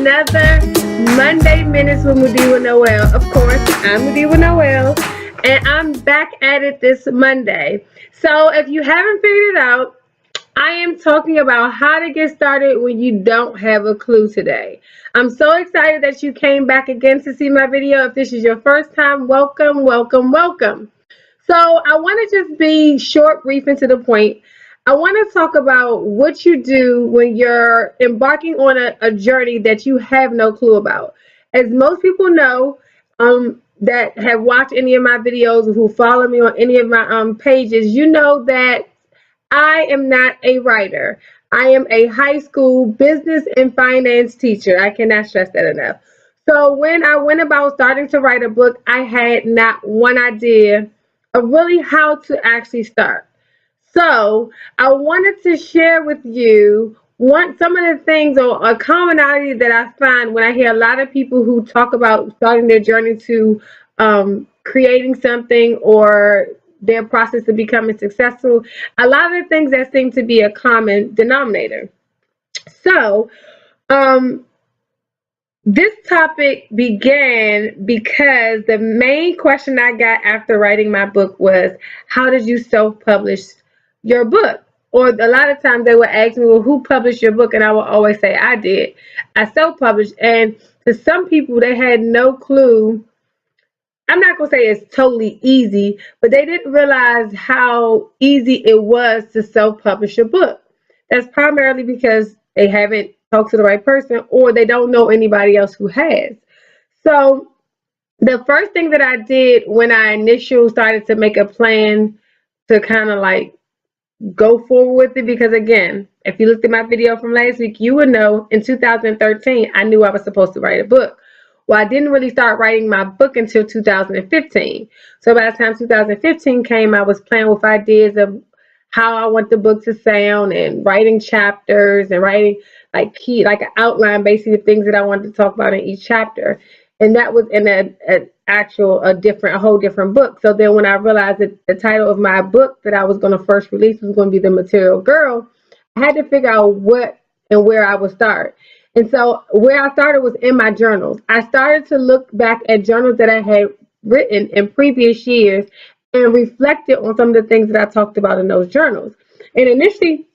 another Monday Minutes with Mudiwa Noel. Of course, I'm Mudiwa Noel, and I'm back at it this Monday. So, if you haven't figured it out, I am talking about how to get started when you don't have a clue today. I'm so excited that you came back again to see my video. If this is your first time, welcome, welcome, welcome. So I want to just be short, brief, and to the point. I want to talk about what you do when you're embarking on a journey that you have no clue about. As most people know, that have watched any of my videos or who follow me on any of my pages, you know that I am not a writer. I am a high school business and finance teacher. I cannot stress that enough. So when I went about starting to write a book, I had not one idea of really how to actually start. So I wanted to share with you some of the things or a commonality that I find when I hear a lot of people who talk about starting their journey to creating something or their process of becoming successful. A lot of the things that seem to be a common denominator. So this topic began because the main question I got after writing my book was, how did you self-publish your book? Or a lot of times they would ask me, well, who published your book? And I would always say, I did. I self-published. And to some people, they had no clue. I'm not going to say it's totally easy, but they didn't realize how easy it was to self-publish a book. That's primarily because they haven't talked to the right person or they don't know anybody else who has. So the first thing that I did when I initially started to make a plan to kind of like go forward with it, because again, if you looked at my video from last week, you would know in 2013, I knew I was supposed to write a book. Well, I didn't really start writing my book until 2015. So by the time 2015 came, I was playing with ideas of how I want the book to sound and writing chapters and writing like an outline, basically the things that I wanted to talk about in each chapter. And that was in a whole different book. So then when I realized that the title of my book that I was going to first release was going to be The Material Girl, I had to figure out what and where I would start. And so where I started was in my journals. I started to look back at journals that I had written in previous years and reflected on some of the things that I talked about in those journals. And initially,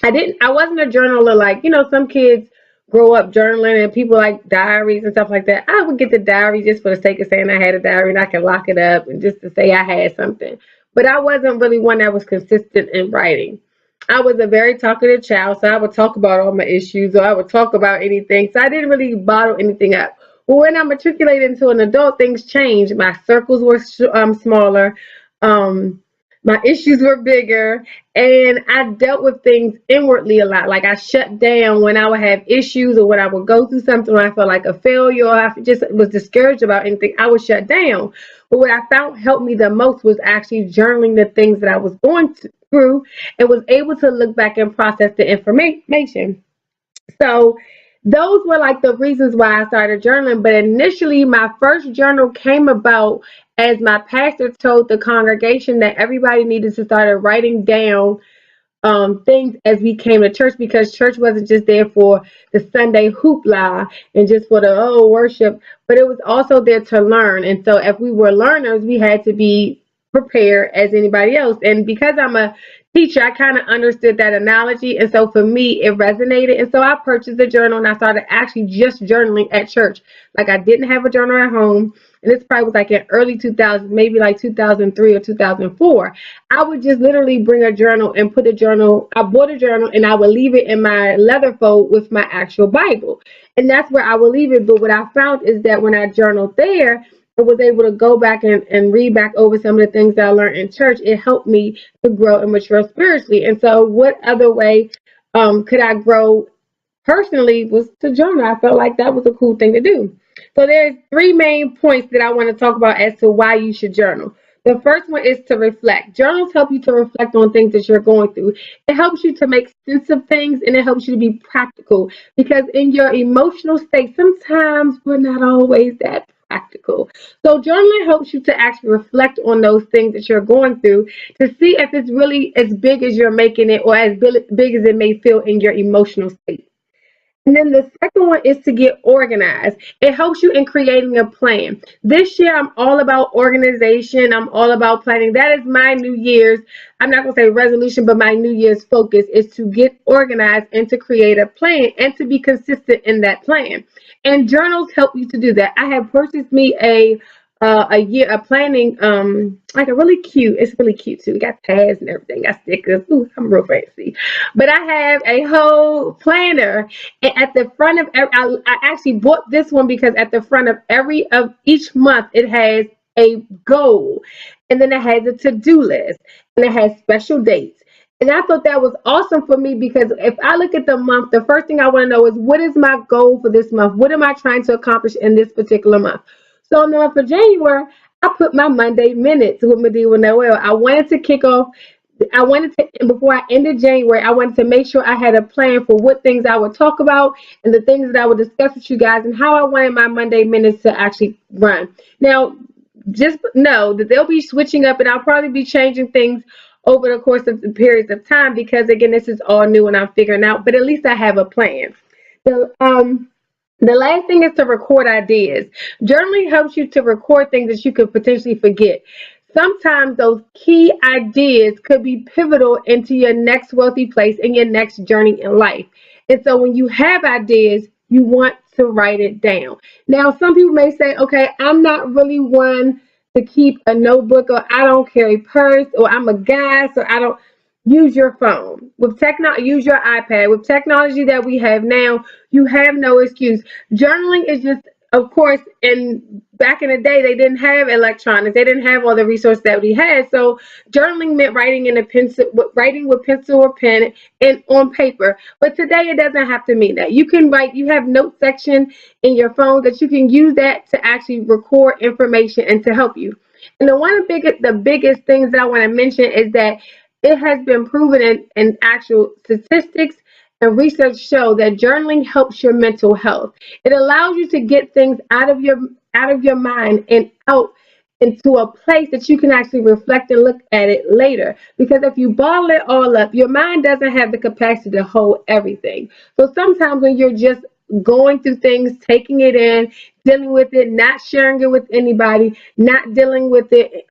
I wasn't a journaler like, some kids grow up journaling and people like diaries and stuff like that. I would get the diary just for the sake of saying I had a diary and I can lock it up and just to say I had something. But I wasn't really one that was consistent in writing. I was a very talkative child, so I would talk about all my issues or I would talk about anything. So I didn't really bottle anything up. But when I matriculated into an adult, things changed. My circles were smaller. My issues were bigger, and I dealt with things inwardly a lot. Like I shut down when I would have issues or when I would go through something when I felt like a failure or I just was discouraged about anything, I would shut down. But what I found helped me the most was actually journaling the things that I was going through and was able to look back and process the information. So those were like the reasons why I started journaling. But initially, my first journal came about as my pastor told the congregation that everybody needed to start writing down things as we came to church, because church wasn't just there for the Sunday hoopla and just for the worship, but it was also there to learn. And so if we were learners, we had to be prepared as anybody else. And because I'm a teacher, I kind of understood that analogy. And so for me, it resonated. And so I purchased a journal and I started actually just journaling at church. Like I didn't have a journal at home. And this probably was like in early 2000s, maybe like 2003 or 2004. I would just literally bring a journal and I bought a journal and I would leave it in my leather fold with my actual Bible. And that's where I would leave it. But what I found is that when I journaled there, I was able to go back and read back over some of the things that I learned in church. It helped me to grow and mature spiritually. And so what other way could I grow personally was to journal. I felt like that was a cool thing to do. So there's three main points that I want to talk about as to why you should journal. The first one is to reflect. Journals help you to reflect on things that you're going through. It helps you to make sense of things, and it helps you to be practical, because in your emotional state, sometimes we're not always that practical. So journaling helps you to actually reflect on those things that you're going through to see if it's really as big as you're making it or as big as it may feel in your emotional state. And then the second one is to get organized. It helps you in creating a plan. This year, I'm all about organization. I'm all about planning. That is my New Year's, I'm not going to say resolution, but my New Year's focus is to get organized and to create a plan and to be consistent in that plan. And journals help you to do that. I have purchased me a planning like a really cute, it's really cute too. We got tabs and everything, got stickers. Ooh, I'm real fancy. But I have a whole planner, and at the front of I actually bought this one because at the front of every of each month it has a goal, and then it has a to-do list, and it has special dates. And I thought that was awesome for me because if I look at the month, the first thing I want to know is what is my goal for this month? What am I trying to accomplish in this particular month? So now for January, I put my Monday minutes with Mudiwa Noel. I wanted to kick off. I wanted to, before I ended January, I wanted to make sure I had a plan for what things I would talk about and the things that I would discuss with you guys and how I wanted my Monday minutes to actually run. Now, just know that they'll be switching up and I'll probably be changing things over the course of the periods of time because, again, this is all new and I'm figuring out, but at least I have a plan. So, the last thing is to record ideas. Journaling helps you to record things that you could potentially forget. Sometimes those key ideas could be pivotal into your next wealthy place and your next journey in life. And so when you have ideas, you want to write it down. Now, some people may say, okay, I'm not really one to keep a notebook, or I don't carry purse, or I'm a guy, so I don't. Use your phone. Use your iPad. With technology that we have now, you have no excuse. Journaling is just, of course, back in the day, they didn't have electronics. They didn't have all the resources that we had. So journaling meant writing with pencil or pen and on paper. But today it doesn't have to mean that. You can write, you have note section in your phone that you can use that to actually record information and to help you. And the biggest things that I want to mention is that it has been proven in actual statistics and research show that journaling helps your mental health. It allows you to get things out of your mind and out into a place that you can actually reflect and look at it later. Because if you bottle it all up, your mind doesn't have the capacity to hold everything. So sometimes when you're just going through things, taking it in, dealing with it, not sharing it with anybody, not dealing with it,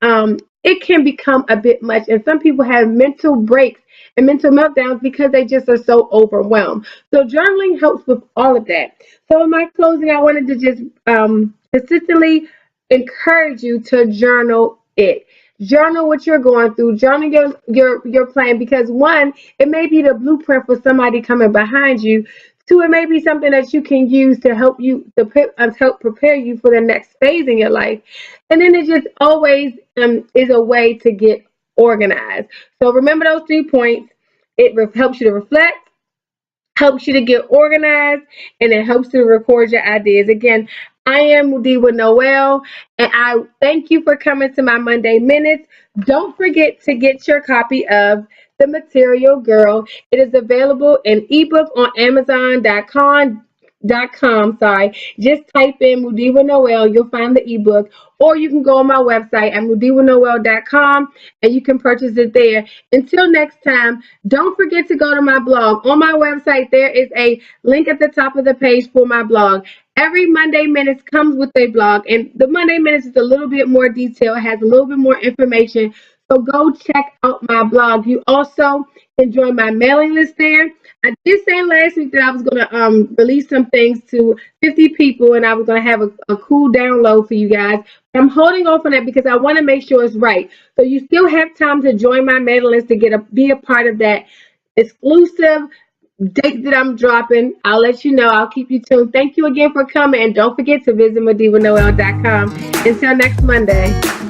it can become a bit much. And some people have mental breaks and mental meltdowns because they just are so overwhelmed. So journaling helps with all of that. So in my closing, I wanted to just consistently encourage you to journal it. Journal what you're going through. Journal your plan, because one, it may be the blueprint for somebody coming behind you. Two, it may be something that you can use to help help prepare you for the next phase in your life. And then it just always is a way to get organized. So remember those 3 points. It helps you to reflect, helps you to get organized, and it helps you to record your ideas. Again, I am Mudiwa Noel, and I thank you for coming to my Monday Minutes. Don't forget to get your copy of The Material Girl. It is available in ebook on Amazon.com. Just type in Mudiwa Noel, you'll find the ebook, or you can go on my website at mudiwanoel.com and you can purchase it there. Until next time, don't forget to go to my blog. On my website, there is a link at the top of the page for my blog. Every Monday Minutes comes with a blog, and the Monday Minutes is a little bit more detailed, it has a little bit more information. So go check out my blog. You also can join my mailing list there. I did say last week that I was going to release some things to 50 people, and I was going to have a cool download for you guys. I'm holding off on that because I want to make sure it's right. So you still have time to join my mailing list to be a part of that exclusive date that I'm dropping. I'll let you know. I'll keep you tuned. Thank you again for coming, and don't forget to visit mudiwanoel.com. Until next Monday.